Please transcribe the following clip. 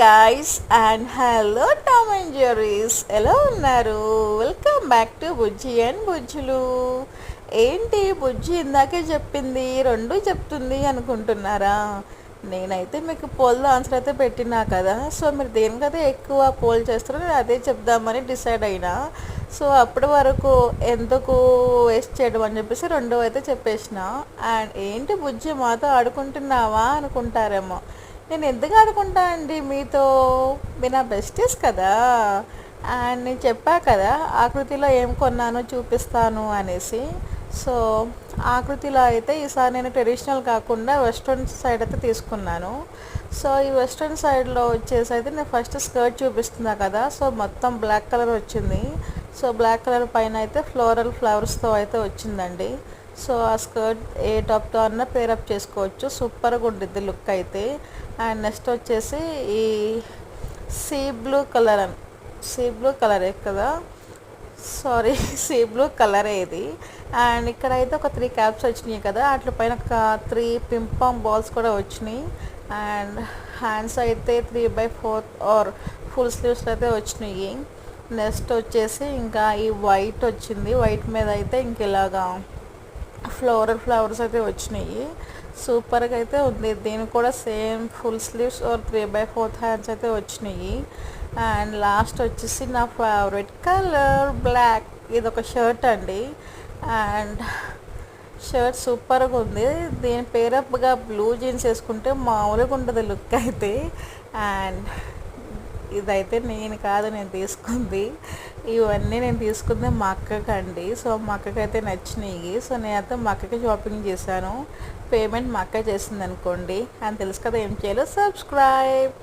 Guys and hello Tom and Jerrys, ఎలా ఉన్నారు? Welcome back to Bujji అండ్ బుజ్జులు. ఏంటి బుజ్జి ఇందాకే చెప్పింది రెండు చెప్తుంది అనుకుంటున్నారా? నేనైతే మీకు పోల్ ఆన్సర్ అయితే పెట్టినా కదా, సో మీరు దేనికైతే ఎక్కువ పోల్ చేస్తారో నేను అదే చెప్దామని డిసైడ్ అయినా. సో అప్పటి వరకు ఎందుకు వేస్ట్ చేయడం అని చెప్పేసి రెండో అయితే చెప్పేసిన. అండ్ ఏంటి బుజ్జి మాతో ఆడుకుంటున్నావా అనుకుంటారేమో. నేను ఎందుకు ఆడుకుంటా అండి మీతో, మీరు నా బెస్టీస్ కదా. అండ్ నేను చెప్పా కదా ఆకృతిలో ఏం కొన్నానో చూపిస్తాను అనేసి. సో ఆకృతిలో అయితే ఈసారి నేను ట్రెడిషనల్ కాకుండా వెస్ట్రన్ సైడ్ అయితే తీసుకున్నాను. సో ఈ వెస్ట్రన్ సైడ్లో వచ్చేసి అయితే నేను ఫస్ట్ స్కర్ట్ చూపిస్తున్నా కదా, సో మొత్తం బ్లాక్ కలర్ వచ్చింది. సో బ్లాక్ కలర్ పైన అయితే ఫ్లోరల్ ఫ్లవర్స్తో అయితే వచ్చిందండి. సో ఆ స్కర్ట్ ఏ టాప్తో అన్న పేరప్ చేసుకోవచ్చు, సూపర్గా ఉంటుంది లుక్ అయితే. అండ్ నెక్స్ట్ వచ్చేసి ఈ sea blue colour sea blue కలరే కదా, సారీ సీ బ్లూ కలరే ఇది. అండ్ ఇక్కడైతే ఒక 3 క్యాప్స్ వచ్చినాయి కదా, అట్ల పైన ఒక 3 పింపాంగ్ బాల్స్ కూడా వచ్చినాయి. అండ్ హ్యాండ్స్ అయితే 3/4 ఆర్ ఫుల్ స్లీవ్స్ అయితే వచ్చినాయి. నెక్స్ట్ వచ్చేసి ఇంకా ఈ వైట్ వచ్చింది, వైట్ మీద అయితే ఇంక ఇలాగా ఫ్లవర్స్ అయితే వచ్చినాయి. సూపర్గా అయితే ఉంది. దీనికి కూడా same full sleeves or 3/4 hands అయితే వచ్చినాయి. అండ్ లాస్ట్ వచ్చేసి నా ఫేవరెట్ కలర్ బ్లాక్, ఇది ఒక షర్ట్ అండి. అండ్ షర్ట్ సూపర్గా ఉంది. దీని పేరప్గా బ్లూ జీన్స్ వేసుకుంటే మామూలుగా ఉంటుంది లుక్ అయితే. అండ్ ఇదైతే నేను కాదు, నేను తీసుకుంది. ఇవన్నీ నేను తీసుకుంది మా అక్కకండి. సో మా అక్కకైతే నచ్చినాయి. సో నేనైతే మా అక్కకి షాపింగ్ చేశాను. పేమెంట్ మా అక్క చేసింది అనుకోండి. అని తెలుసు కదా ఏం చేయాలో, సబ్స్క్రైబ్.